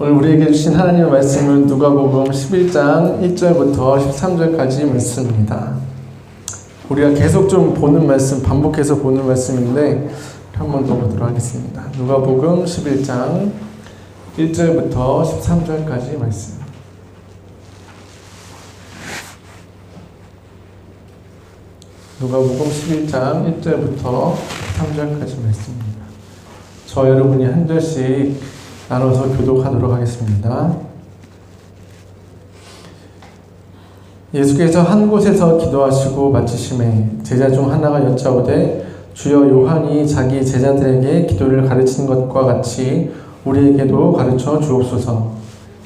오늘 우리에게 주신 하나님의 말씀은 누가복음 11장 1절부터 13절까지 말씀입니다. 우리가 계속 좀 보는 말씀, 반복해서 보는 말씀인데 한 번 더 보도록 하겠습니다. 누가복음 11장 1절부터 13절까지 말씀. 누가복음 11장 1절부터 13절까지 말씀입니다. 저 여러분이 한 절씩 나눠서 교독하도록 하겠습니다. 예수께서 한 곳에서 기도하시고 마치심에 제자 중 하나가 여짜오되 주여 요한이 자기 제자들에게 기도를 가르친 것과 같이 우리에게도 가르쳐 주옵소서.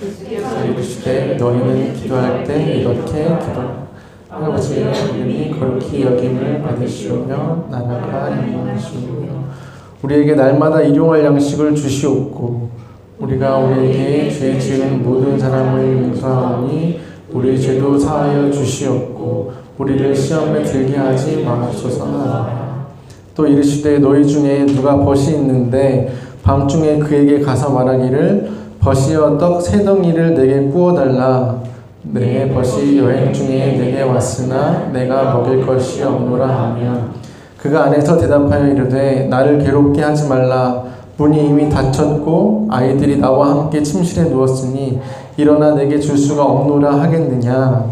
예수께서 이르시되 너희는 기도할 때 이렇게 기도하라. 아버지의 이름이 거룩히 여김을 받으시오며 나라가 임하시오며 우리에게 날마다 일용할 양식을 주시옵고 우리가 우리에게 죄 지은 모든 사람을 용서하오니 우리 죄도 사하여 주시옵고 우리를 시험에 들게 하지 마옵소서. 또 이르시되 너희 중에 누가 벗이 있는데 밤중에 그에게 가서 말하기를 벗이여 떡 세 덩이를 내게 구워달라. 내 벗이 여행 중에 내게 왔으나 내가 먹일 것이 없노라 하면 그가 안에서 대답하여 이르되 나를 괴롭게 하지 말라. 문이 이미 닫혔고 아이들이 나와 함께 침실에 누웠으니 일어나 내게 줄 수가 없노라 하겠느냐.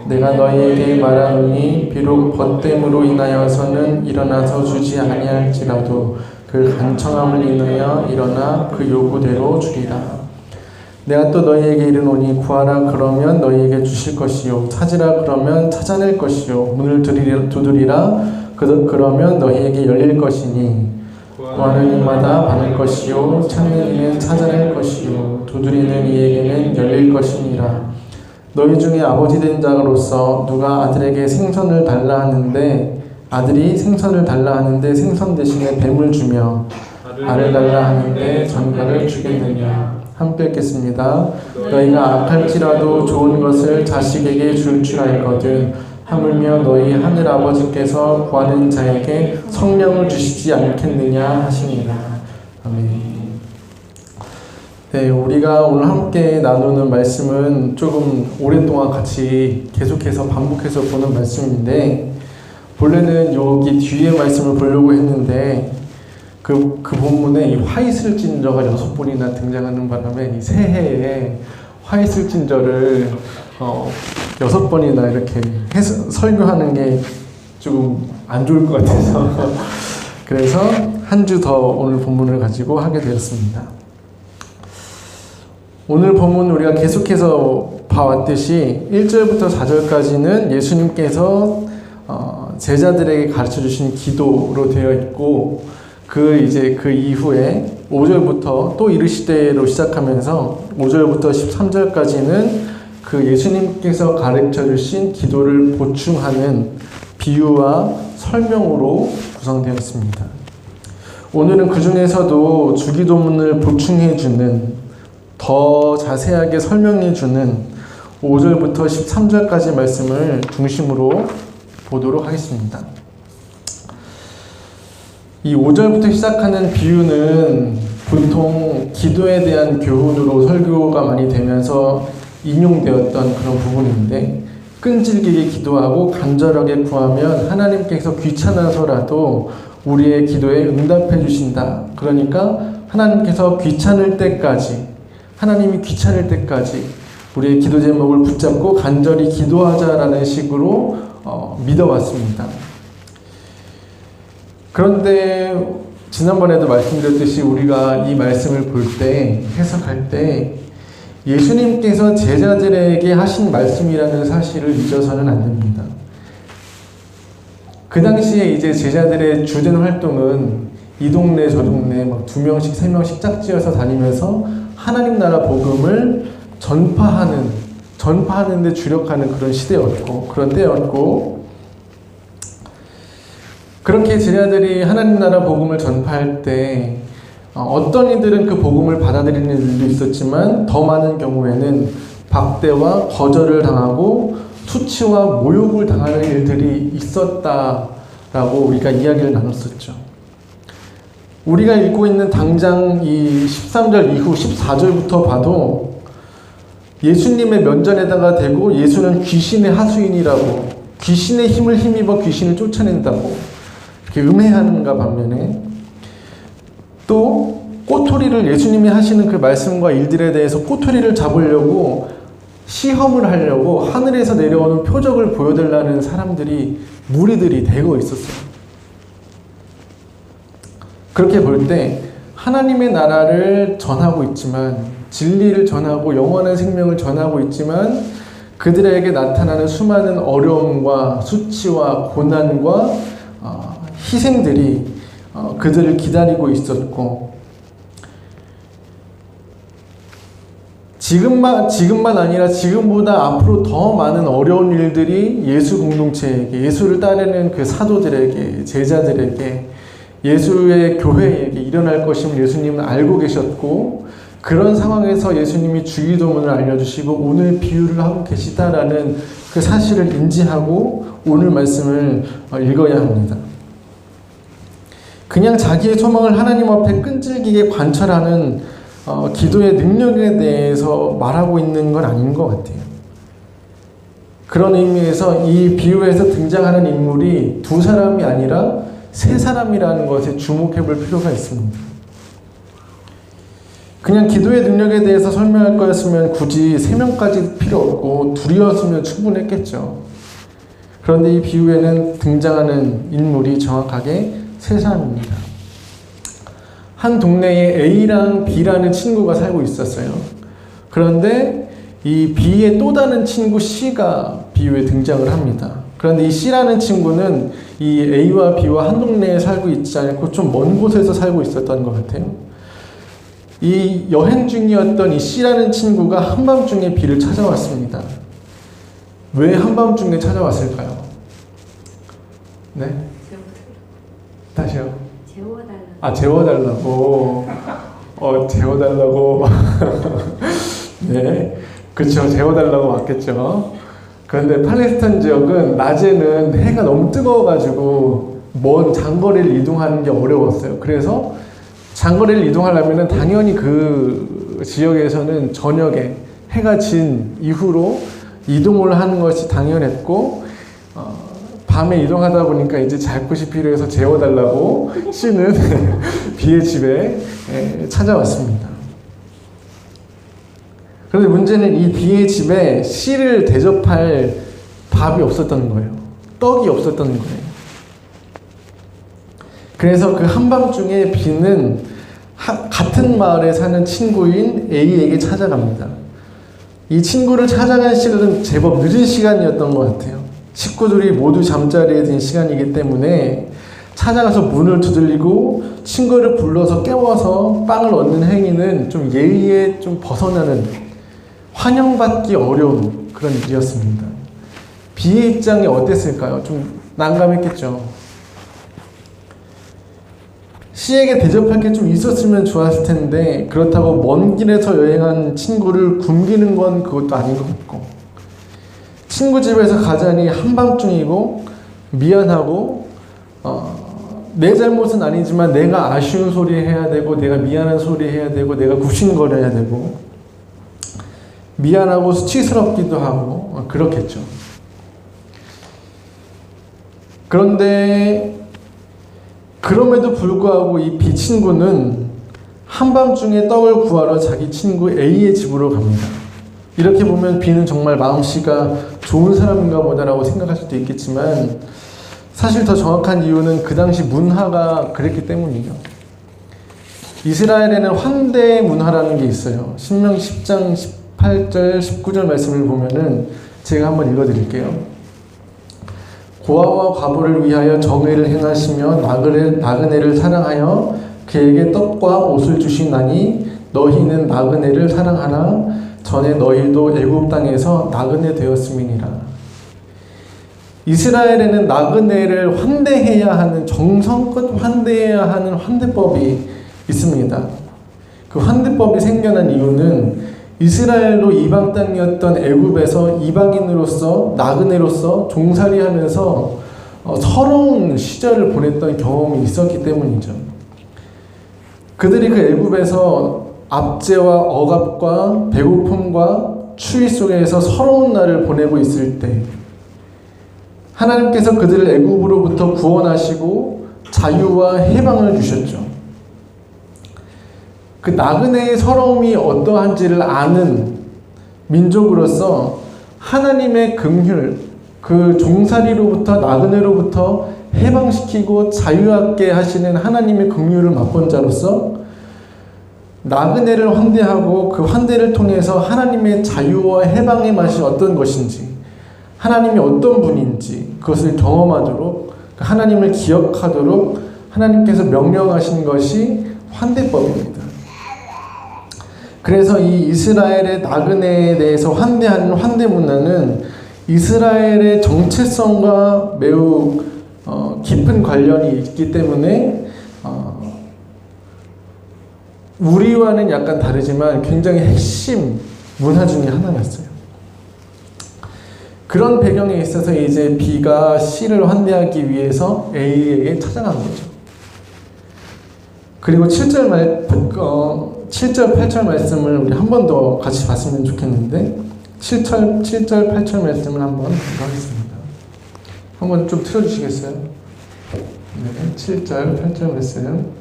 내가 너희에게 말하노니 비록 벗됨으로 인하여서는 일어나서 주지 아니할지라도 그 간청함을 인하여 일어나 그 요구대로 주리라. 내가 또 너희에게 이르노니 구하라 그러면 너희에게 주실 것이요 찾으라 그러면 찾아낼 것이요 문을 두드리라 그러면 너희에게 열릴 것이니 구하는 이마다 받을 것이요 찾는 이는 찾아낼 것이요 두드리는 이에게는 열릴 것이니라. 너희 중에 아버지 된 자로서 누가 아들에게 생선을 달라 하는데 아들이 생선을 달라 하는데 생선 대신에 뱀을 주며 알을 달라 하는데 전갈을 주겠느냐. 함께 읽겠습니다. 너희가 악할지라도 좋은 것을 자식에게 줄 줄 알거든 하물며 너희 하늘 아버지께서 구하는 자에게 성령을 주시지 않겠느냐 하시니라. 아멘. 네, 우리가 오늘 함께 나누는 말씀은 조금 오랫동안 같이 계속해서 반복해서 보는 말씀인데 본래는 여기 뒤에 말씀을 보려고 했는데 그 본문에 이 화이슬진저가 6번이나 등장하는 바람에 이 새해에 화이슬진저를 6번이나 이렇게 설교하는 게 조금 안 좋을 것 같아서 그래서 한 주 더 오늘 본문을 가지고 하게 되었습니다. 오늘 본문 우리가 계속해서 봐왔듯이 1절부터 4절까지는 예수님께서 제자들에게 가르쳐 주신 기도로 되어 있고 그 이후에 5절부터 또 이르시되로 시작하면서 5절부터 13절까지는 그 예수님께서 가르쳐 주신 기도를 보충하는 비유와 설명으로 구성되어 있습니다. 오늘은 그 중에서도 주기도문을 보충해 주는 더 자세하게 설명해 주는 5절부터 13절까지 말씀을 중심으로 보도록 하겠습니다. 이 5절부터 시작하는 비유는 보통 기도에 대한 교훈으로 설교가 많이 되면서 인용되었던 그런 부분인데 끈질기게 기도하고 간절하게 구하면 하나님께서 귀찮아서라도 우리의 기도에 응답해 주신다. 그러니까 하나님께서 하나님이 귀찮을 때까지 우리의 기도 제목을 붙잡고 간절히 기도하자라는 식으로 믿어왔습니다. 그런데 지난번에도 말씀드렸듯이 우리가 이 말씀을 볼 때, 해석할 때 예수님께서 제자들에게 하신 말씀이라는 사실을 잊어서는 안 됩니다. 그 당시에 이제 제자들의 주된 활동은 이 동네 저 동네 막 2명씩 3명씩 짝지어서 다니면서 하나님 나라 복음을 전파하는 데 주력하는 그런 시대였고 그런 때였고 그렇게 제자들이 하나님 나라 복음을 전파할 때 어떤 이들은 그 복음을 받아들이는 일도 있었지만 더 많은 경우에는 박대와 거절을 당하고 투치와 모욕을 당하는 일들이 있었다라고 우리가 이야기를 나눴었죠. 우리가 읽고 있는 당장 이 13절 이후 14절부터 봐도 예수님의 면전에다가 대고 예수는 귀신의 하수인이라고, 귀신의 힘을 힘입어 귀신을 쫓아낸다고 이렇게 음해하는가 반면에, 또 꼬투리를, 예수님이 하시는 그 말씀과 일들에 대해서 꼬투리를 잡으려고, 시험을 하려고 하늘에서 내려오는 표적을 보여달라는 사람들이, 무리들이 대거 있었어요. 그렇게 볼 때 하나님의 나라를 전하고 있지만, 진리를 전하고 영원한 생명을 전하고 있지만, 그들에게 나타나는 수많은 어려움과 수치와 고난과 희생들이 그들을 기다리고 있었고, 지금만 아니라 지금보다 앞으로 더 많은 어려운 일들이 예수 공동체에게, 예수를 따르는 그 사도들에게, 제자들에게, 예수의 교회에게 일어날 것임을 예수님은 알고 계셨고, 그런 상황에서 예수님이 주기도문을 알려주시고 오늘 비유를 하고 계시다라는 그 사실을 인지하고 오늘 말씀을 읽어야 합니다. 그냥 자기의 소망을 하나님 앞에 끈질기게 관철하는 기도의 능력에 대해서 말하고 있는 건 아닌 것 같아요. 그런 의미에서 이 비유에서 등장하는 인물이 두 사람이 아니라 세 사람이라는 것에 주목해 볼 필요가 있습니다. 그냥 기도의 능력에 대해서 설명할 거였으면 굳이 3명까지 필요 없고 둘이었으면 충분했겠죠. 그런데 이 비유에는 등장하는 인물이 정확하게 세 사람입니다. 한 동네에 A랑 B라는 친구가 살고 있었어요. 그런데 이 B의 또 다른 친구 C가 비유에 등장을 합니다. 그런데 이 C라는 친구는 이 A와 B와 한 동네에 살고 있지 않고 좀 먼 곳에서 살고 있었던 것 같아요. 이 여행 중이었던 이 C라는 친구가 한밤중에 B를 찾아왔습니다. 왜 한밤중에 찾아왔을까요? 네? 다시요? 재워달라고. 재워달라고. 재워달라고. 네. 그쵸. 재워달라고 왔겠죠. 그런데 팔레스타인 지역은 낮에는 해가 너무 뜨거워가지고 먼 장거리를 이동하는 게 어려웠어요. 그래서 장거리를 이동하려면 당연히 그 지역에서는 저녁에 해가 진 이후로 이동을 하는 것이 당연했고, 밤에 이동하다 보니까 이제 잘 곳이 필요해서 재워달라고 C는 B의 집에 찾아왔습니다. 그런데 문제는 이 B의 집에 C를 대접할 밥이 없었던 거예요. 떡이 없었던 거예요. 그래서 그 한밤중에 B는 같은 마을에 사는 친구인 A에게 찾아갑니다. 이 친구를 찾아간 시간은 제법 늦은 시간이었던 것 같아요. 식구들이 모두 잠자리에 든 시간이기 때문에 찾아가서 문을 두들리고 친구를 불러서 깨워서 빵을 얻는 행위는 좀 예의에 좀 벗어나는, 환영받기 어려운 그런 일이었습니다. B의 입장이 어땠을까요? 좀 난감했겠죠. C에게 대접할 게 좀 있었으면 좋았을 텐데, 그렇다고 먼 길에서 여행한 친구를 굶기는 건 그것도 아닌 것 같고, 친구 집에서 가자니 한밤중이고 미안하고, 내 잘못은 아니지만 내가 아쉬운 소리 해야 되고, 내가 미안한 소리 해야 되고, 내가 굽신거려야 되고, 미안하고 수치스럽기도 하고 그렇겠죠. 그런데 그럼에도 불구하고 이 B 친구는 한밤중에 떡을 구하러 자기 친구 A의 집으로 갑니다. 이렇게 보면 B는 정말 마음씨가 좋은 사람인가 보다라고 생각할 수도 있겠지만, 사실 더 정확한 이유는 그 당시 문화가 그랬기 때문이에요. 이스라엘에는 환대 문화라는 게 있어요. 신명기 10장 18절 19절 말씀을 보면은 제가 한번 읽어드릴게요. 고아와 과부를 위하여 정의를 행하시며 나그네를 사랑하여 그에게 떡과 옷을 주시나니 너희는 나그네를 사랑하라. 전에 너희도 애굽 땅에서 나그네 되었음이니라. 이스라엘에는 나그네를 환대해야 하는, 정성껏 환대해야 하는 환대법이 있습니다. 그 환대법이 생겨난 이유는 이스라엘도 이방 땅이었던 애굽에서 이방인으로서, 나그네로서 종살이하면서 서러운 시절을 보냈던 경험이 있었기 때문이죠. 그들이 그 애굽에서 압제와 억압과 배고픔과 추위 속에서 서러운 날을 보내고 있을 때 하나님께서 그들을 애굽으로부터 구원하시고 자유와 해방을 주셨죠. 그 나그네의 서러움이 어떠한지를 아는 민족으로서 하나님의 긍휼, 그 종살이로부터 나그네로부터 해방시키고 자유하게 하시는 하나님의 긍휼을 맛본 자로서 나그네를 환대하고 그 환대를 통해서 하나님의 자유와 해방의 맛이 어떤 것인지, 하나님이 어떤 분인지 그것을 경험하도록, 하나님을 기억하도록 하나님께서 명령하신 것이 환대법입니다. 그래서 이 이스라엘의 나그네에 대해서 환대하는 환대 문화는 이스라엘의 정체성과 매우 깊은 관련이 있기 때문에 우리와는 약간 다르지만 굉장히 핵심 문화 중에 하나였어요. 그런 배경에 있어서 이제 B가 C를 환대하기 위해서 A에게 찾아간 거죠. 그리고 7절, 8절 말씀을 우리 한 번 더 같이 봤으면 좋겠는데 7절, 8절 말씀을 한번 하겠습니다. 한번 좀 틀어주시겠어요? 네, 7절, 8절 말씀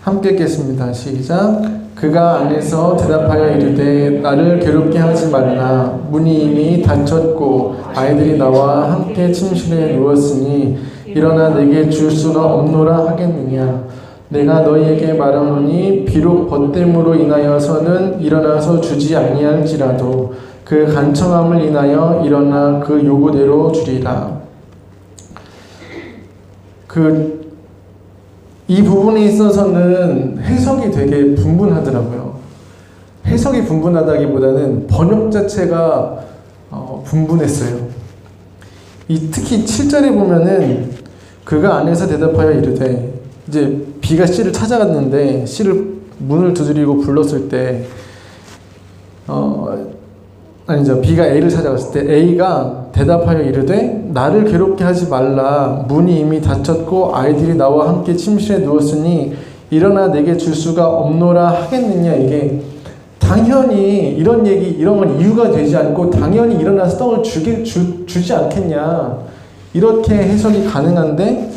함께 읽겠습니다. 시작. 그가 안에서 대답하여 이르되 나를 괴롭게 하지 말라. 문이 이미 닫혔고 아이들이 나와 함께 침실에 누웠으니 일어나 내게 줄 수가 없노라 하겠느냐. 내가 너희에게 말하노니 비록 벗됨으로 인하여서는 일어나서 주지 아니할지라도 그 간청함을 인하여 일어나 그 요구대로 주리라. 이 부분에 있어서는 해석이 되게 분분하더라고요. 해석이 분분하다기보다는 번역 자체가 분분했어요. 특히 7절에 보면은 그가 안에서 대답하여 이르되, 이제 B가 C를 찾아갔는데 C를 문을 두드리고 불렀을 때 B가 A를 찾아갔을 때 A가 대답하여 이르되 나를 괴롭게 하지 말라. 문이 이미 닫혔고 아이들이 나와 함께 침실에 누웠으니 일어나 내게 줄 수가 없노라 하겠느냐. 이게 당연히 이런 건 이유가 되지 않고 당연히 일어나서 떡을 주지 않겠냐. 이렇게 해석이 가능한데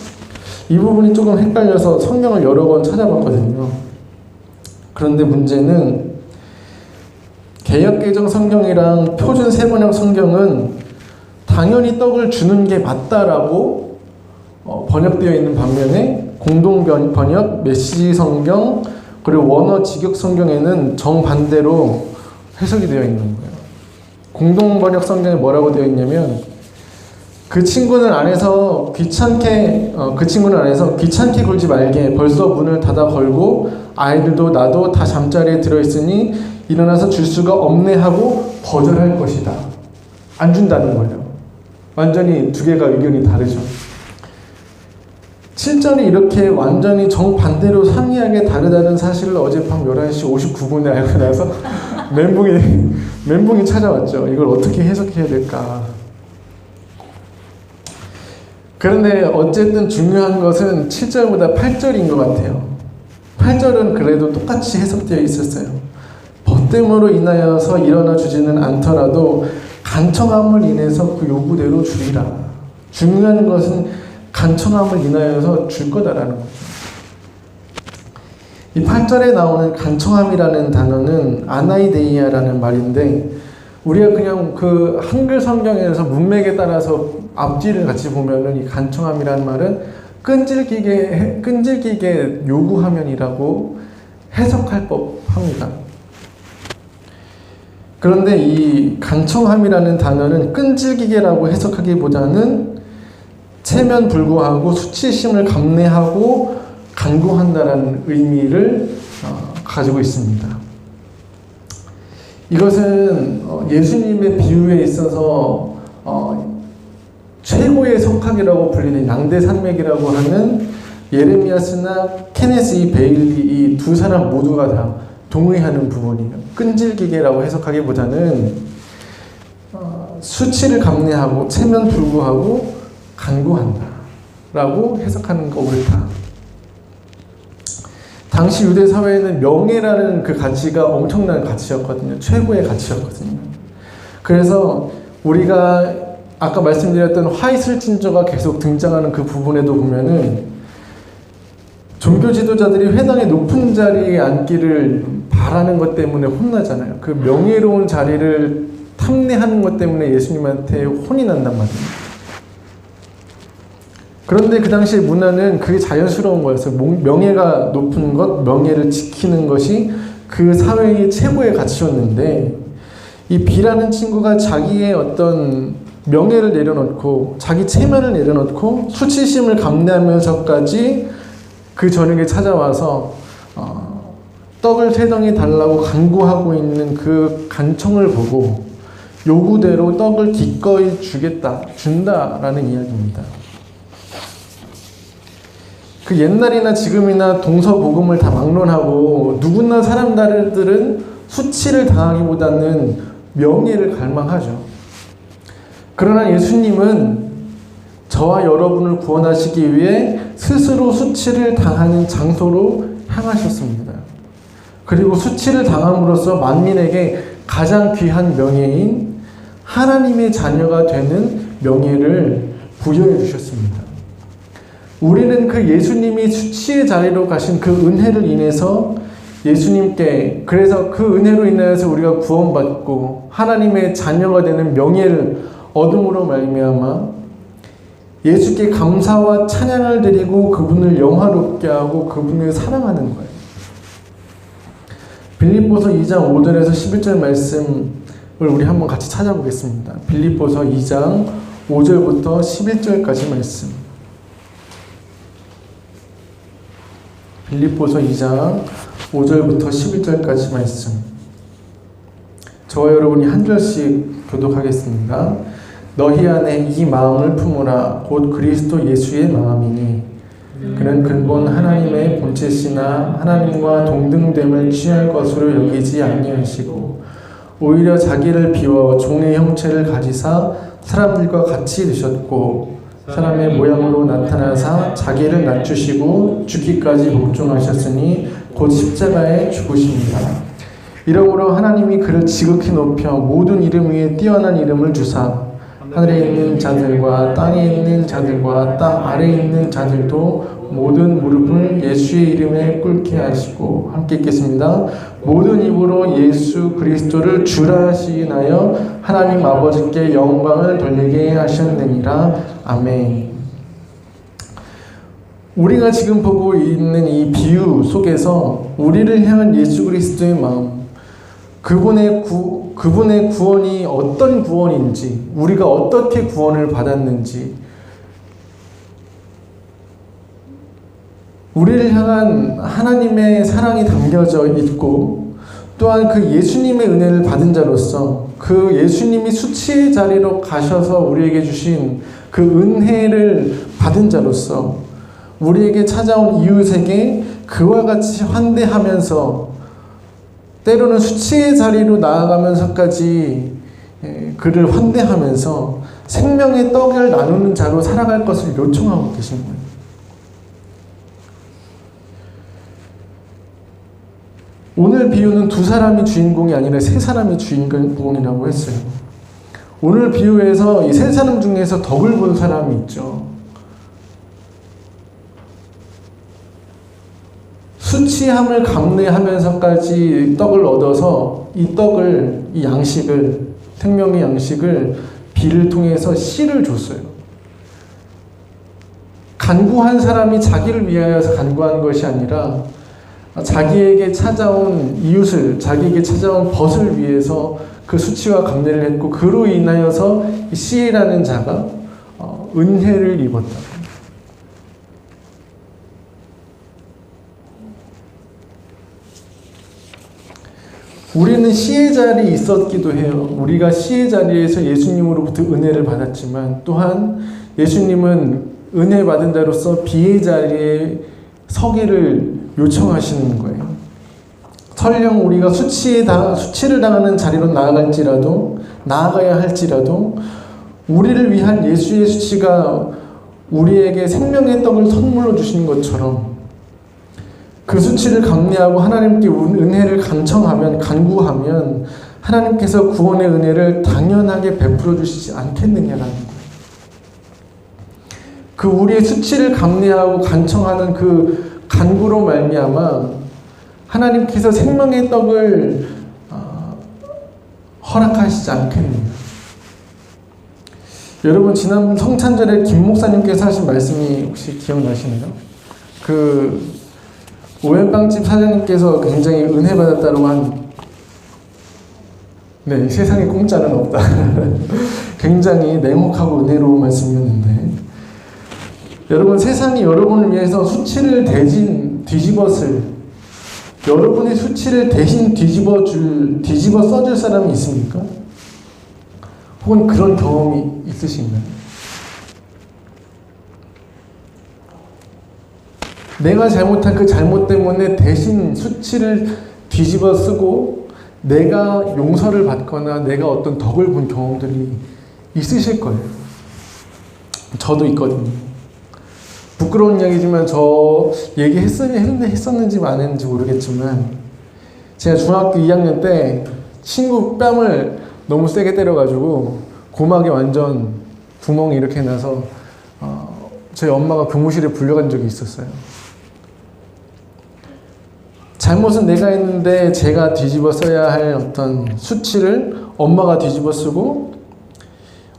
이 부분이 조금 헷갈려서 성경을 여러 번 찾아봤거든요. 그런데 문제는 개역개정 성경이랑 표준 세번역 성경은 당연히 떡을 주는 게 맞다라고 번역되어 있는 반면에 공동 번역, 메시지 성경, 그리고 원어 직역 성경에는 정반대로 해석이 되어 있는 거예요. 공동 번역 성경에 뭐라고 되어 있냐면 그 친구는 안에서 귀찮게 굴지 말게 벌써 문을 닫아 걸고 아이들도 나도 다 잠자리에 들어있으니 일어나서 줄 수가 없네 하고 거절할 것이다. 안 준다는 거예요. 완전히 두 개가 의견이 다르죠. 7절이 이렇게 완전히 정반대로 상이하게 다르다는 사실을 어젯밤 11시 59분에 알고 나서 멘붕이 찾아왔죠. 이걸 어떻게 해석해야 될까. 그런데 어쨌든 중요한 것은 7절보다 8절인 것 같아요. 8절은 그래도 똑같이 해석되어 있었어요. 벗됨으로 인하여서 일어나 주지는 않더라도 간청함을 인해서 그 요구대로 주리라. 중요한 것은 간청함을 인하여서 줄 거다라는 거죠. 이 8절에 나오는 간청함이라는 단어는 아나이데이아라는 말인데 우리가 그냥 그 한글 성경에서 문맥에 따라서 앞뒤를 같이 보면은 이 간청함이라는 말은 끈질기게 요구하면이라고 해석할 법합니다. 그런데 이 간청함이라는 단어는 끈질기게라고 해석하기보다는 체면불구하고 수치심을 감내하고 간구한다라는 의미를 가지고 있습니다. 이것은 예수님의 비유에 있어서 최고의 석학이라고 불리는 양대산맥이라고 하는 예레미야스나 케네스 이 베일리 이 두 사람 모두가 다 동의하는 부분이에요. 끈질기게라고 해석하기보다는 수치를 감내하고 체면불구하고 간구한다 라고 해석하는 거 옳다. 당시 유대 사회에는 명예라는 그 가치가 엄청난 가치였거든요. 최고의 가치였거든요. 그래서 우리가 아까 말씀드렸던 화이슬진저가 계속 등장하는 그 부분에도 보면은 종교 지도자들이 회당의 높은 자리에 앉기를 바라는 것 때문에 혼나잖아요. 그 명예로운 자리를 탐내하는 것 때문에 예수님한테 혼이 난단 말이에요. 그런데 그 당시의 문화는 그게 자연스러운 거였어요. 명예가 높은 것, 명예를 지키는 것이 그 사회의 최고의 가치였는데 이 B라는 친구가 자기의 어떤 명예를 내려놓고 자기 체면을 내려놓고 수치심을 감내하면서까지 그 저녁에 찾아와서 떡을 3덩이 달라고 간구하고 있는 그 간청을 보고 요구대로 떡을 기꺼이 준다라는 이야기입니다. 그 옛날이나 지금이나 동서복음을 다 막론하고 누구나 사람들은 수치를 당하기보다는 명예를 갈망하죠. 그러나 예수님은 저와 여러분을 구원하시기 위해 스스로 수치를 당하는 장소로 향하셨습니다. 그리고 수치를 당함으로써 만민에게 가장 귀한 명예인 하나님의 자녀가 되는 명예를 부여해 주셨습니다. 우리는 그 예수님이 수치의 자리로 가신 그 은혜를 인해서 예수님께, 그래서 그 은혜로 인하여서 우리가 구원받고 하나님의 자녀가 되는 명예를 얻음으로 말미암아 예수께 감사와 찬양을 드리고 그분을 영화롭게 하고 그분을 사랑하는 거예요. 빌립보서 2장 5절에서 11절 말씀을 우리 한번 같이 찾아보겠습니다. 빌립보서 2장 5절부터 11절까지 말씀. 빌립보서 2장 5절부터 11절까지 말씀. 저와 여러분이 한 절씩 교독하겠습니다. 너희 안에 이 마음을 품으라. 곧 그리스도 예수의 마음이니 그는 근본 하나님의 본체시나 하나님과 동등됨을 취할 것으로 여기지 아니하시고 오히려 자기를 비워 종의 형체를 가지사 사람들과 같이 되셨고 사람의 모양으로 나타나사 자기를 낮추시고 죽기까지 복종하셨으니 곧 십자가에 죽으십니다. 이러므로 하나님이 그를 지극히 높여 모든 이름 위에 뛰어난 이름을 주사 하늘에 있는 자들과 땅에 있는 자들과 땅 아래에 있는 자들도 모든 무릎을 예수의 이름에 꿇게 하시고, 함께 읽겠습니다. 모든 입으로 예수 그리스도를 주라 시인하여 하나님 아버지께 영광을 돌리게 하셨느니라. 아멘. 우리가 지금 보고 있는 이 비유 속에서 우리를 향한 예수 그리스도의 마음, 그분의 구원이 어떤 구원인지, 우리가 어떻게 구원을 받았는지, 우리를 향한 하나님의 사랑이 담겨져 있고, 또한 그 예수님의 은혜를 받은 자로서 그 예수님이 수치의 자리로 가셔서 우리에게 주신 그 은혜를 받은 자로서 우리에게 찾아온 이웃에게 그와 같이 환대하면서 때로는 수치의 자리로 나아가면서까지 그를 환대하면서 생명의 떡을 나누는 자로 살아갈 것을 요청하고 계신 거예요. 오늘 비유는 2사람이 주인공이 아니라 3사람이 주인공이라고 했어요. 오늘 비유에서 이 3사람 중에서 덕을 본 사람이 있죠. 수치함을 감내하면서까지 떡을 얻어서 이 떡을, 이 양식을, 생명의 양식을 비를 통해서 씨를 줬어요. 간구한 사람이 자기를 위하여서 간구한 것이 아니라 자기에게 찾아온 이웃을, 자기에게 찾아온 벗을 위해서 그 수치와 감내를 했고, 그로 인하여서 이 씨라는 자가 은혜를 입었다. 우리는 씨의 자리에 있었기도 해요. 우리가 씨의 자리에서 예수님으로부터 은혜를 받았지만, 또한 예수님은 은혜 받은 자로서 비의 자리에 서기를 요청하시는 거예요. 설령 우리가 수치를 당하는 자리로 나아가야 할지라도 우리를 위한 예수의 수치가 우리에게 생명의 떡을 선물로 주신 것처럼 그 수치를 감내하고 하나님께 은혜를 간구하면 하나님께서 구원의 은혜를 당연하게 베풀어 주시지 않겠느냐라는 거예요. 그 우리의 수치를 감내하고 간청하는 그 간구로 말미암아 하나님께서 생명의 떡을 허락하시지 않겠느냐. 여러분, 지난 성찬절에 김 목사님께서 하신 말씀이 혹시 기억나시나요? 그 오연빵집 사장님께서 굉장히 은혜 받았다고 한, 네, 세상에 공짜는 없다. 굉장히 냉혹하고 은혜로운 말씀이었는데, 여러분, 세상이 여러분을 위해서 수치를 뒤집었을, 여러분의 수치를 대신 뒤집어 써줄 사람이 있습니까? 혹은 그런 경험이 있으신가요? 내가 잘못한 그 잘못 때문에 대신 수치를 뒤집어 쓰고 내가 용서를 받거나 내가 어떤 덕을 본 경험들이 있으실 거예요. 저도 있거든요. 부끄러운 이야기지만 저 했었는지 안 했는지 모르겠지만 제가 중학교 2학년 때 친구 뺨을 너무 세게 때려가지고 고막에 완전 구멍이 이렇게 나서 저희 엄마가 교무실에 불려간 적이 있었어요. 잘못은 내가 했는데 제가 뒤집어 써야 할 어떤 수치를 엄마가 뒤집어 쓰고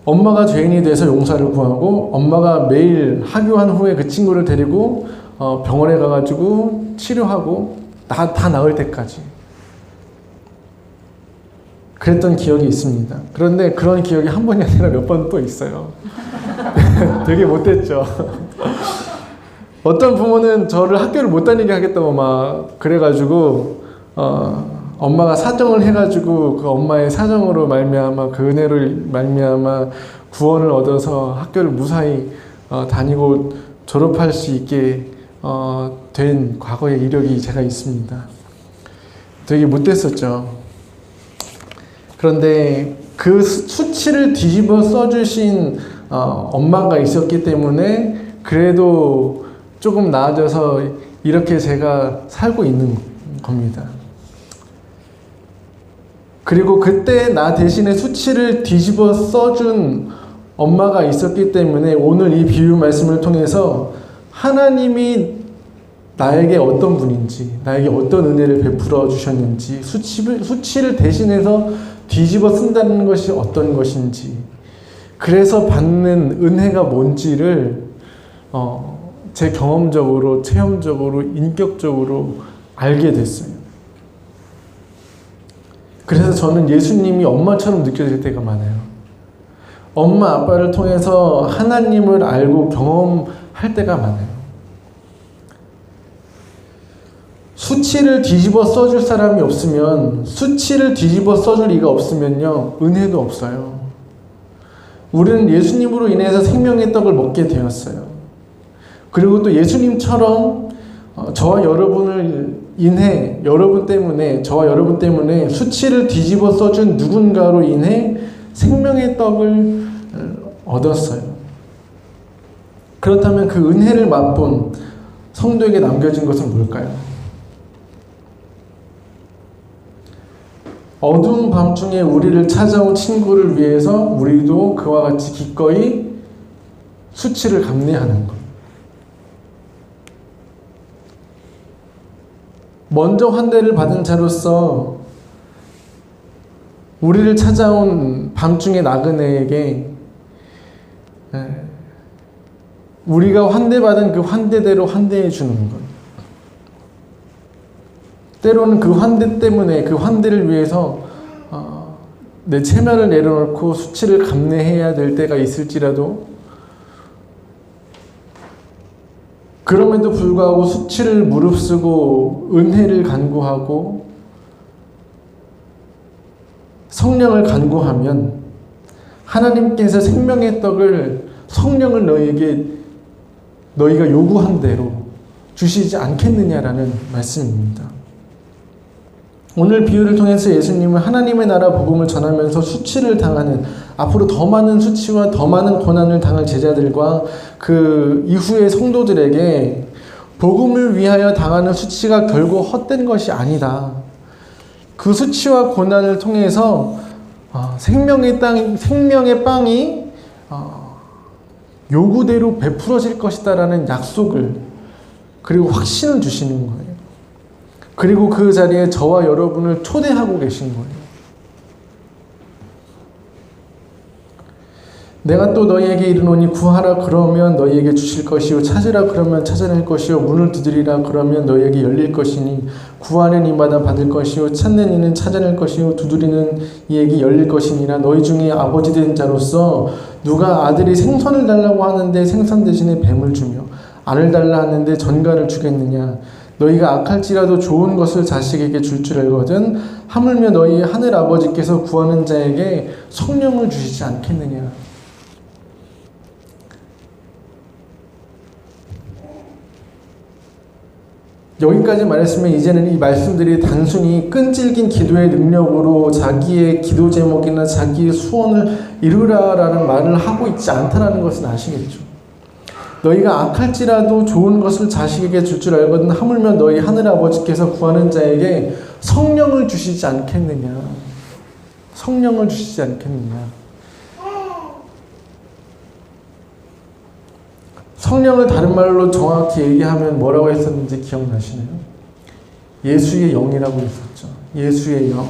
엄마가 죄인이 돼서 용서를 구하고 엄마가 매일 하교한 후에 그 친구를 데리고 병원에 가가지고 치료하고 다 나을 때까지 그랬던 기억이 있습니다. 그런데 그런 기억이 한 번이 아니라 몇 번 또 있어요. 되게 못됐죠. 어떤 부모는 저를 학교를 못 다니게 하겠다고 막 그래가지고 엄마가 사정을 해가지고 그 엄마의 사정으로 말미암아 그 은혜를 말미암아 구원을 얻어서 학교를 무사히 다니고 졸업할 수 있게 된 과거의 이력이 제가 있습니다. 되게 못됐었죠. 그런데 그 수치를 뒤집어 써주신 엄마가 있었기 때문에 그래도 조금 나아져서 이렇게 제가 살고 있는 겁니다. 그리고 그때 나 대신에 수치를 뒤집어 써준 엄마가 있었기 때문에 오늘 이 비유 말씀을 통해서 하나님이 나에게 어떤 분인지, 나에게 어떤 은혜를 베풀어 주셨는지, 수치를 대신해서 뒤집어 쓴다는 것이 어떤 것인지, 그래서 받는 은혜가 뭔지를 제 경험적으로, 체험적으로, 인격적으로 알게 됐어요. 그래서 저는 예수님이 엄마처럼 느껴질 때가 많아요. 엄마, 아빠를 통해서 하나님을 알고 경험할 때가 많아요. 수치를 뒤집어 써줄 사람이 없으면, 수치를 뒤집어 써줄 이가 없으면요, 은혜도 없어요. 우리는 예수님으로 인해서 생명의 떡을 먹게 되었어요. 그리고 또 예수님처럼 저와 여러분 때문에 수치를 뒤집어 써준 누군가로 인해 생명의 떡을 얻었어요. 그렇다면 그 은혜를 맛본 성도에게 남겨진 것은 뭘까요? 어두운 밤중에 우리를 찾아온 친구를 위해서 우리도 그와 같이 기꺼이 수치를 감내하는 것. 먼저 환대를 받은 자로서 우리를 찾아온 밤중의 나그네에게 우리가 환대받은 그 환대대로 환대해 주는 것. 때로는 그 환대 때문에, 그 환대를 위해서 내 체면을 내려놓고 수치를 감내해야 될 때가 있을지라도 그럼에도 불구하고 수치를 무릅쓰고 은혜를 간구하고 성령을 간구하면 하나님께서 생명의 떡을, 성령을 너희가 요구한 대로 주시지 않겠느냐라는 말씀입니다. 오늘 비유를 통해서 예수님은 하나님의 나라 복음을 전하면서 수치를 당하는, 앞으로 더 많은 수치와 더 많은 고난을 당할 제자들과 그 이후의 성도들에게 복음을 위하여 당하는 수치가 결국 헛된 것이 아니다. 그 수치와 고난을 통해서 생명의 빵이 요구대로 베풀어질 것이다라는 약속을, 그리고 확신을 주시는 거예요. 그리고 그 자리에 저와 여러분을 초대하고 계신 거예요. 내가 또 너희에게 이르노니 구하라 그러면 너희에게 주실 것이요 찾으라 그러면 찾아낼 것이요 문을 두드리라 그러면 너희에게 열릴 것이니 구하는 이마다 받을 것이요 찾는 이는 찾아낼 것이요 두드리는 이에게 열릴 것이니라. 너희 중에 아버지 된 자로서 누가 아들이 생선을 달라고 하는데 생선 대신에 뱀을 주며 알을 달라 하는데 전갈을 주겠느냐. 너희가 악할지라도 좋은 것을 자식에게 줄 줄 알거든 하물며 너희 하늘 아버지께서 구하는 자에게 성령을 주시지 않겠느냐. 여기까지 말했으면 이제는 이 말씀들이 단순히 끈질긴 기도의 능력으로 자기의 기도 제목이나 자기의 소원을 이루라라는 말을 하고 있지 않다는 것은 아시겠죠. 너희가 악할지라도 좋은 것을 자식에게 줄 줄 알거든 하물며 너희 하늘아버지께서 구하는 자에게 성령을 주시지 않겠느냐. 성령을 주시지 않겠느냐. 성령을 다른 말로 정확히 얘기하면 뭐라고 했었는지 기억나시나요? 예수의 영이라고 했었죠. 예수의 영.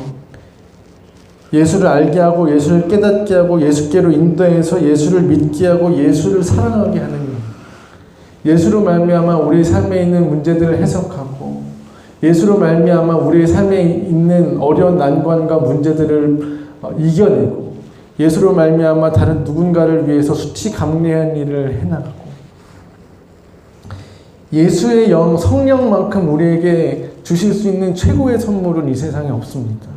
예수를 알게 하고 예수를 깨닫게 하고 예수께로 인도해서 예수를 믿게 하고 예수를 사랑하게 하는 영. 예수로 말미암아 우리의 삶에 있는 문제들을 해석하고 예수로 말미암아 우리의 삶에 있는 어려운 난관과 문제들을 이겨내고 예수로 말미암아 다른 누군가를 위해서 수치감리한 일을 해나가고 예수의 영, 성령만큼 우리에게 주실 수 있는 최고의 선물은 이 세상에 없습니다.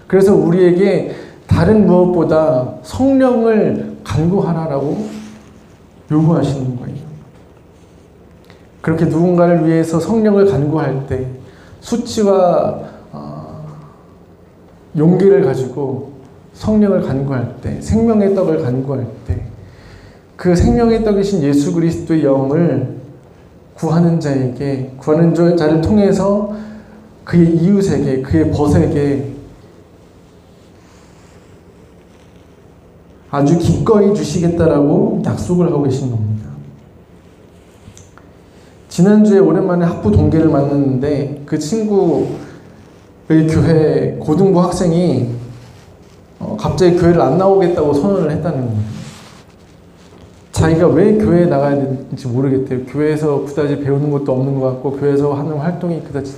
그래서 우리에게 다른 무엇보다 성령을 간구하라라고 요구하시는 거예요. 그렇게 누군가를 위해서 성령을 간구할 때 수치와 용기를 가지고 성령을 간구할 때, 생명의 떡을 간구할 때 그 생명의 떡이신 예수 그리스도의 영을 구하는 자를 통해서 그의 이웃에게, 그의 벗에게 아주 기꺼이 주시겠다라고 약속을 하고 계신 겁니다. 지난주에 오랜만에 학부 동기를 만났는데 그 친구의 교회 고등부 학생이 갑자기 교회를 안 나오겠다고 선언을 했다는 거예요. 자기가 왜 교회에 나가야 되는지 모르겠대요. 교회에서 그다지 배우는 것도 없는 것 같고 교회에서 하는 활동이 그다지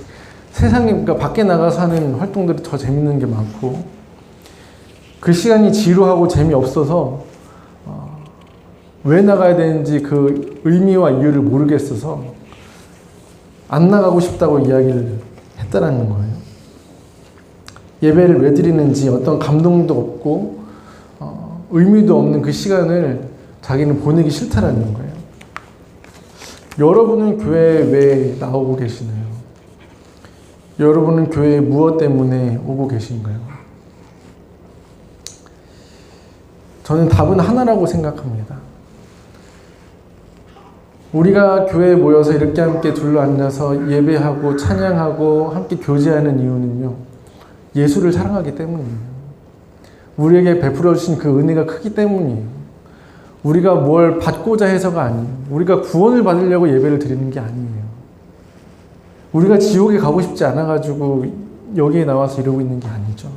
세상에, 그러니까 밖에 나가서 하는 활동들이 더 재밌는 게 많고 그 시간이 지루하고 재미없어서 왜 나가야 되는지 그 의미와 이유를 모르겠어서 안 나가고 싶다고 이야기를 했다라는 거예요. 예배를 왜 드리는지 어떤 감동도 없고 의미도 없는 그 시간을 자기는 보내기 싫다라는 거예요. 여러분은 교회에 왜 나오고 계시나요? 여러분은 교회에 무엇 때문에 오고 계신가요? 저는 답은 하나라고 생각합니다. 우리가 교회에 모여서 이렇게 함께 둘러앉아서 예배하고 찬양하고 함께 교제하는 이유는요, 예수를 사랑하기 때문이에요. 우리에게 베풀어 주신 그 은혜가 크기 때문이에요. 우리가 뭘 받고자 해서가 아니에요. 우리가 구원을 받으려고 예배를 드리는 게 아니에요. 우리가 지옥에 가고 싶지 않아가지고 여기에 나와서 이러고 있는 게 아니죠.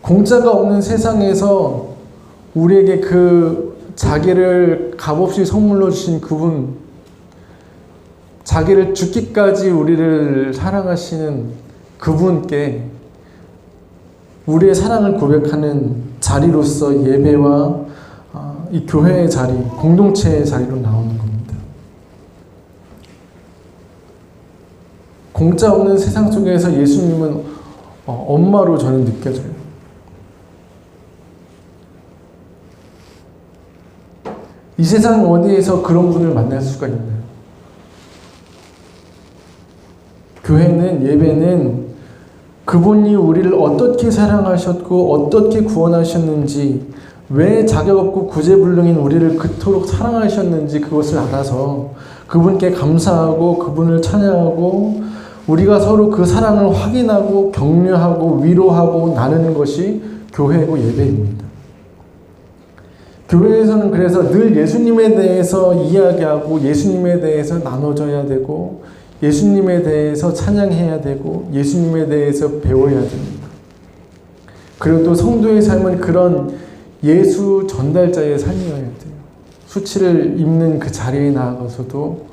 공짜가 없는 세상에서 우리에게 그 자기를 값없이 선물로 주신 그분, 자기를 죽기까지 우리를 사랑하시는 그분께 우리의 사랑을 고백하는 자리로서 예배와 이 교회의 자리, 공동체의 자리로 나오는 겁니다. 공짜 없는 세상 속에서 예수님은 엄마로 저는 느껴져요. 이 세상 어디에서 그런 분을 만날 수가 있나요? 교회는, 예배는 그분이 우리를 어떻게 사랑하셨고 어떻게 구원하셨는지, 왜 자격 없고 구제불능인 우리를 그토록 사랑하셨는지 그것을 알아서 그분께 감사하고 그분을 찬양하고 우리가 서로 그 사랑을 확인하고 격려하고 위로하고 나누는 것이 교회고 예배입니다. 교회에서는 그래서 늘 예수님에 대해서 이야기하고 예수님에 대해서 나눠줘야 되고 예수님에 대해서 찬양해야 되고 예수님에 대해서 배워야 됩니다. 그리고 또 성도의 삶은 그런 예수 전달자의 삶이어야 돼요. 수치를 입는 그 자리에 나아가서도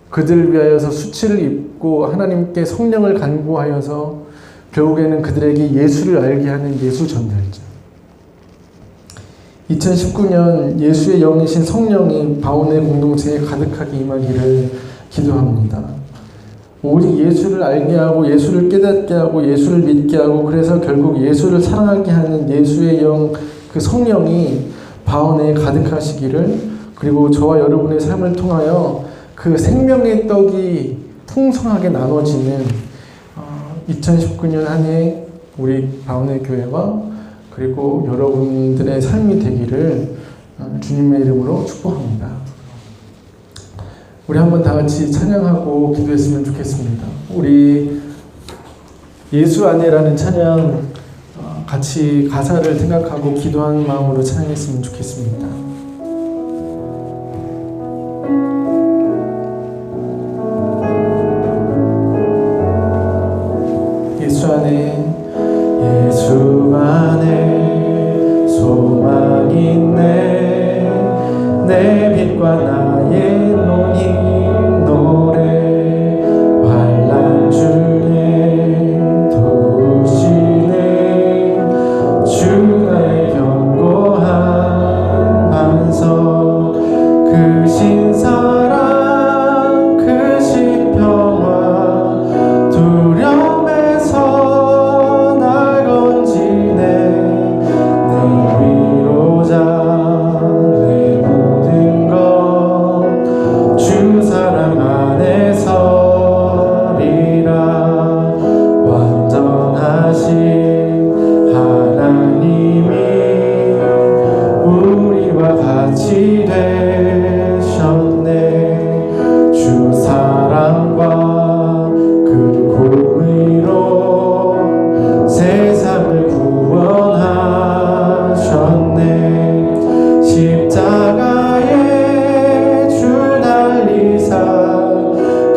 그들을 위하여서 수치를 입고 하나님께 성령을 간구하여서 결국에는 그들에게 예수를 알게 하는 예수 전달자. 2019년 예수의 영이신 성령이 바온의 공동체에 가득하게 임하기를 기도합니다. 오직 예수를 알게 하고 예수를 깨닫게 하고 예수를 믿게 하고 그래서 결국 예수를 사랑하게 하는 예수의 영, 그 성령이 바온에 가득하시기를, 그리고 저와 여러분의 삶을 통하여 그 생명의 떡이 풍성하게 나눠지는 2019년 한 해 우리 바온의 교회와 그리고 여러분들의 삶이 되기를 주님의 이름으로 축복합니다. 우리 한번 다 같이 찬양하고 기도했으면 좋겠습니다. 우리 예수 안에라는 찬양 같이 가사를 생각하고 기도하는 마음으로 찬양했으면 좋겠습니다. 예수 안에, 예수 안에 소망 있네. 내 빛과 나의 논의 노래 환난 중에 도우시네. 주 나의 견고한 반석, 크신 사랑 크신 평화 두려움에서 날 건지네. 내 위로자 내 모든 것 주 사랑 안에 서리라. 완전하신 하나님이 우리와 같이 되셨네. 주 사랑과 그 공의로 세상을 구원하셨네. 십자가에 주 달리사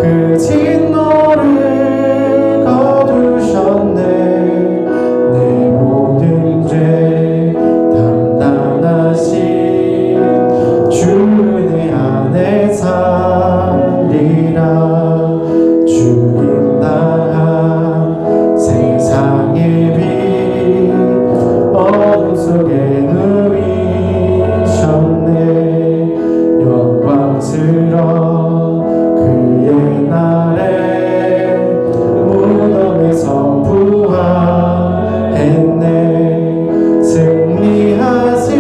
그 진노를 거두셨네. 내 모든 죄 담당하신 주 은혜 안에 살리라. 주님 당한 세상의 빛 어둠 속에 누이셨네. 영광스러운 그의 날에 무덤에서 부활했네. 승리하신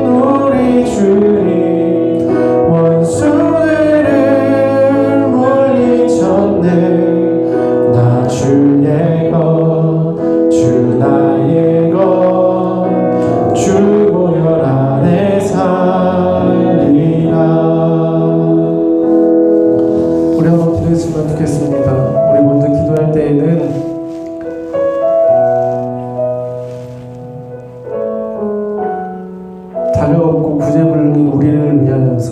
우리 주님 원수들을 물리쳤네. 나 주의 것 주 나의 것 주 보혈 안에 살리라. 우리 한번 기도했으면 좋겠습니다. 우리 먼저 기도할 때에는 자격 없고 구제불능인 우리를 위하여서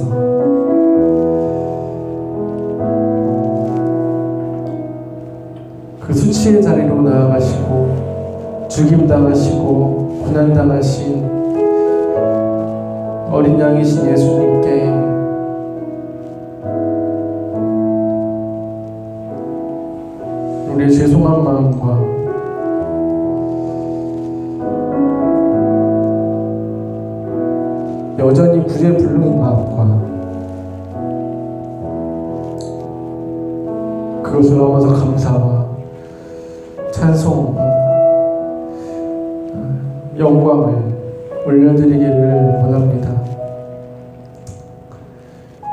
그 수치의 자리로 나아가시고 죽임당하시고 고난당하신 어린 양이신 예수님께 우리의 죄송한 마음과 여전히 구제불능인 마음과 그것을 넘어서 감사와 찬송, 영광을 올려드리기를 원합니다.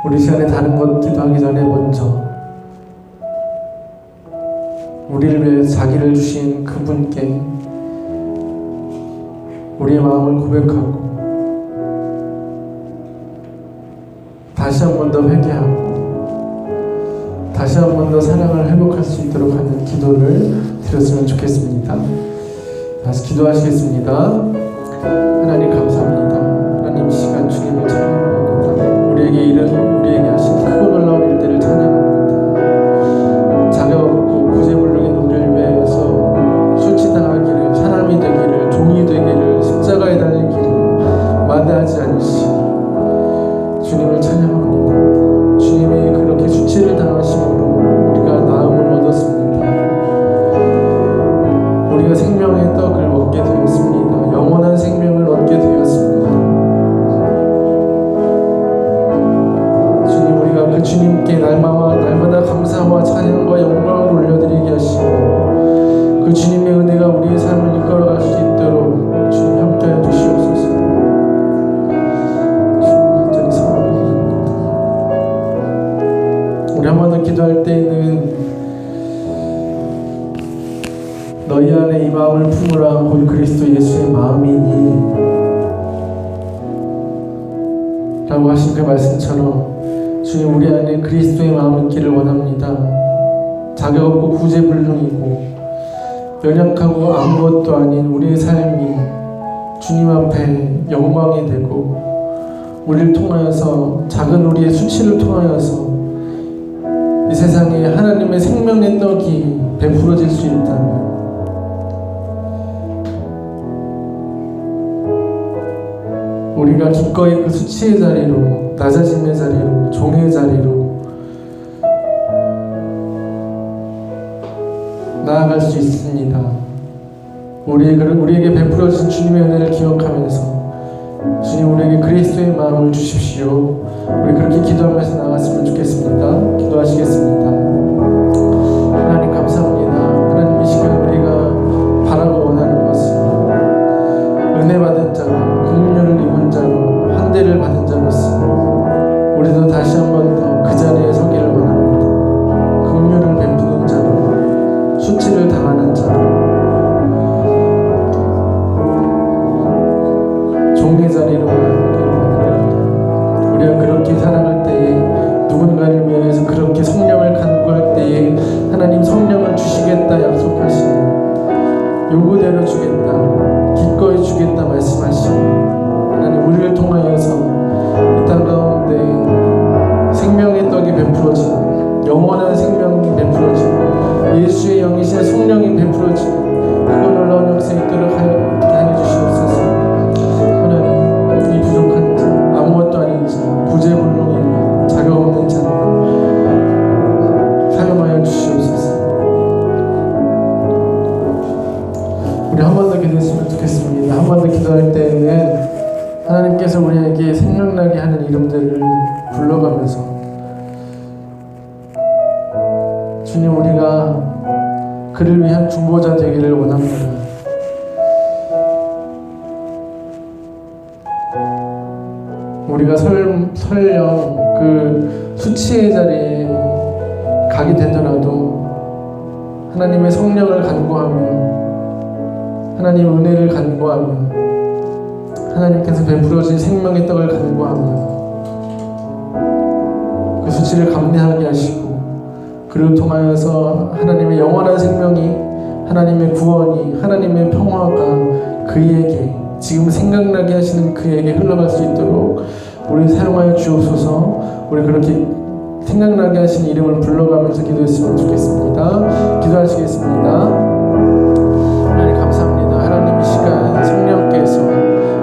우리 시간에 다른 것 기도하기 전에 먼저 우리를 위해 자기를 주신 그분께 우리의 마음을 고백하고 다시 한 번 더 회개하고 다시 한 번 더 사랑을 회복할 수 있도록 하는 기도를 드렸으면 좋겠습니다. 다시 기도하시겠습니다. 하나님 감사합니다. 하나님 시간 주님을 찬양합니다. 우리에게 하신 크고 놀라운 일들을 찬양합니다. 자격 없고 구제불능인 우리를 위해서 수치당하기를, 사람이 되기를, 종이 되기를, 십자가에 달리기를 마다하지 않으시니 주님을 찬양합니다. 주님이 그렇게 수치를 당하심으로 우리가 나음을 얻었습니다. 우리가 생명의 떡을 먹게 되었습니다. 영원한 생명을 얻게 되었습니다. 주님, 우리가 그 주님께 날마다 감사와 찬양과 영광을 올려드리게 하시고 그 주님의 은혜가 우리의 삶을 이끌어갈 수 있도록 주님 함께해 주시옵소서. 우리 한 번 더 기도할 때에는 너희 안에 이 마음을 품으라 곧 그리스도 예수의 마음이니 라고 하신 그 말씀처럼 주님, 우리 안에 그리스도의 마음이 있기를 원합니다. 자격 없고 구제불능이고 연약하고 아무것도 아닌 우리의 삶이 주님 앞에 영광이 되고 우리를 통하여서 작은 우리의 수치를 통하여서 이 세상에 하나님의 생명의 떡이 베풀어질 수 있다면 우리가 기꺼이 그 수치의 자리로, 낮아짐의 자리로, 종의 자리로 나아갈 수 있습니다. 우리에게 베풀어진 주님의 은혜를 기억하면서 주님, 우리에게 그리스도의 마음을 주십시오. 우리 그렇게 기도하면서 나갔으면 좋겠습니다. 기도하시겠습니다. 하나님 감사합니다. 하나님, 이 시간 우리가 바라고 원하는 것은 은혜 받은 자로, 긍휼을 입은 자로, 환대를 받은 자로서 우리도 다시 한 번 더 그 자리에 서기를 원합니다. 긍휼을 베푸는 자로, 수치를 당하는 자로, 종의 자리로 우리가 그렇게 살아갈 때에, 누군가를 위해서 그렇게 성령을 간구할 때에 하나님 성령을 주시겠다 약속하시니 요구대로 주겠다, 기꺼이 주겠다 말씀하시니 하나님, 우리를 통하여서 이 땅 가운데 생명의 떡이 베풀어지고 영원한 생명이 베풀어지고 예수의 영이신 성령이 베풀어지고 그거 놀라운 역사에 있도록 하여 주시옵소서. 하나님, 이 부족한 자, 아무것도 아닌 자, 구제불능이고 자격 없는 자를 사용하여 주시옵소서. 우리 한 번 더 기도했으면 좋겠습니다. 한 번 더 기도할 때에는 하나님께서 우리에게 생각나게 하는 이름들을 불러가면서 주님, 우리가 그를 위한 중보자 되기를 원합니다. 우리가 설령 그 수치의 자리에 가게 되더라도 하나님의 성령을 간구하며 하나님의 은혜를 간구하며 하나님께서 베풀어진 생명의 떡을 간구하며 그 수치를 감내하게 하시고 그를 통하여서 하나님의 영원한 생명이, 하나님의 구원이, 하나님의 평화가 그에게, 지금 생각나게 하시는 그에게 흘러갈 수 있도록 우리 사용하여 주옵소서. 우리 그렇게 생각나게 하시는 이름을 불러가면서 기도했으면 좋겠습니다. 기도하시겠습니다. 하나님 감사합니다. 하나님, 이 시간 성령께서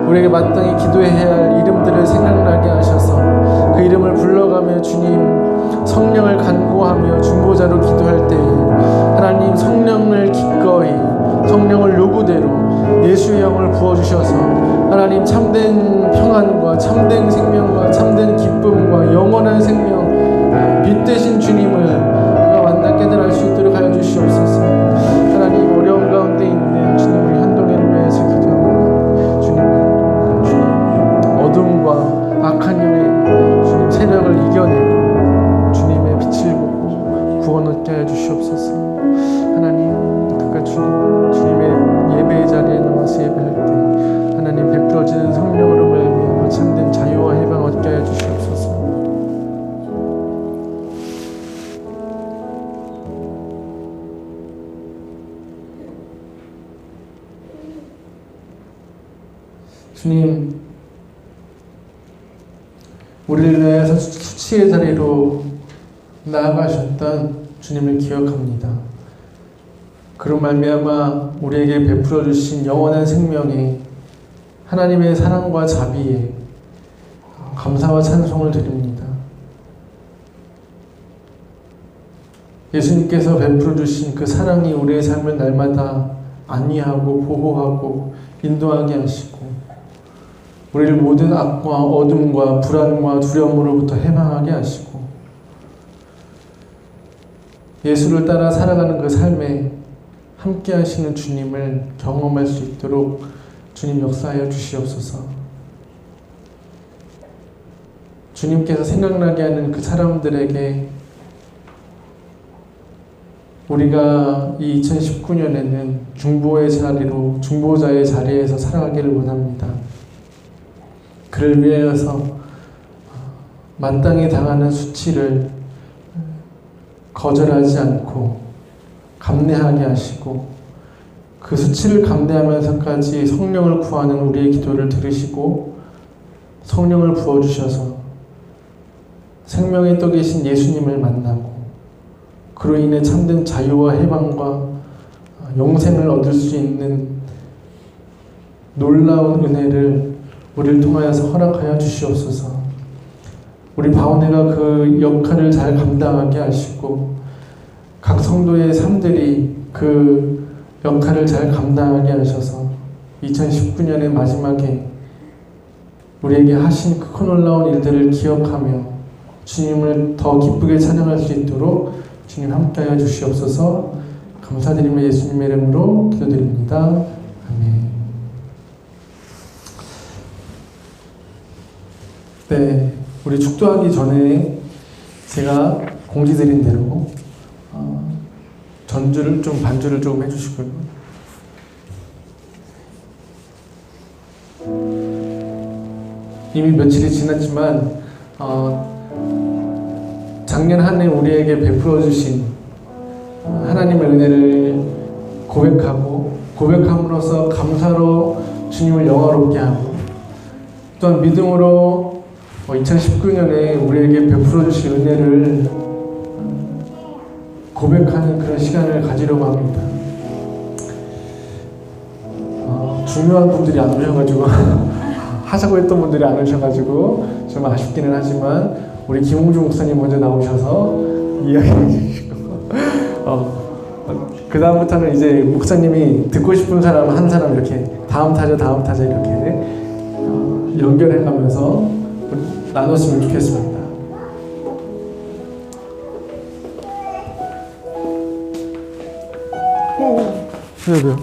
우리에게 마땅히 기도해야 할 이름들을 생각나게 하셔서 그 이름을 불러가며 주님 성령을 간구하며 중보자로 기도할 때 하나님 성령을 기꺼이, 성령을 요구대로 예수의 영을 부어주셔서 하나님 참된 평안과 참된 생명과 참된 기쁨과 영원한 생명, 빛 되신 주님을 우리가 만나 깨달을 수 있도록 하여 주시옵소서. 하나님, 어려운 가운데 있는 주님, 우리 한동현을 위해서 기도하고 주님 어둠과 악한 영의 주님 세력을 이겨내고 주님의 빛을 보고 구원 얻게 하여 주시옵소서. 하나님, 주님, 우리를 위해서 수치의 자리로 나아가셨던 주님을 기억합니다. 그런 말미암아 우리에게 베풀어 주신 영원한 생명에 하나님의 사랑과 자비에 감사와 찬송을 드립니다. 예수님께서 베풀어 주신 그 사랑이 우리의 삶을 날마다 안위하고 보호하고 인도하게 하시고 우리를 모든 악과 어둠과 불안과 두려움으로부터 해방하게 하시고 예수를 따라 살아가는 그 삶에 함께 하시는 주님을 경험할 수 있도록 주님 역사하여 주시옵소서. 주님께서 생각나게 하는 그 사람들에게 우리가 이 2019년에는 중보자의 자리에서 살아가기를 원합니다. 그를 위하여서 마땅히 당하는 수치를 거절하지 않고 감내하게 하시고 그 수치를 감내하면서까지 성령을 구하는 우리의 기도를 들으시고 성령을 부어주셔서 생명의 떡 계신 예수님을 만나고 그로 인해 참된 자유와 해방과 영생을 얻을 수 있는 놀라운 은혜를 우리를 통하여서 허락하여 주시옵소서. 우리 바오네가 그 역할을 잘 감당하게 하시고 각 성도의 삶들이 그 역할을 잘 감당하게 하셔서 2019년의 마지막에 우리에게 하신 그 놀라운 일들을 기억하며 주님을 더 기쁘게 찬양할 수 있도록 주님 함께하여 주시옵소서. 감사드리며 예수님의 이름으로 기도드립니다. 아멘. 네, 우리 축도하기 전에 제가 공지드린 대로 반주를 좀 해주시고요. 이미 며칠이 지났지만 작년 한 해 우리에게 베풀어 주신 하나님의 은혜를 고백함으로써 감사로 주님을 영화롭게 하고 또한 믿음으로 2019년에 우리에게 베풀어 주신 은혜를 고백하는 그런 시간을 가지려고 합니다. 중요한 분들이 안 오셔가지고 하자고 했던 분들이 안 오셔가지고 좀 아쉽기는 하지만 우리 김홍주 목사님 먼저 나오셔서 이야기해 주시고 그 다음부터는 이제 목사님이 듣고 싶은 사람 한 사람 이렇게 다음 타자 이렇게 연결해가면서 나눴으면 좋겠습니다. 해야 돼요.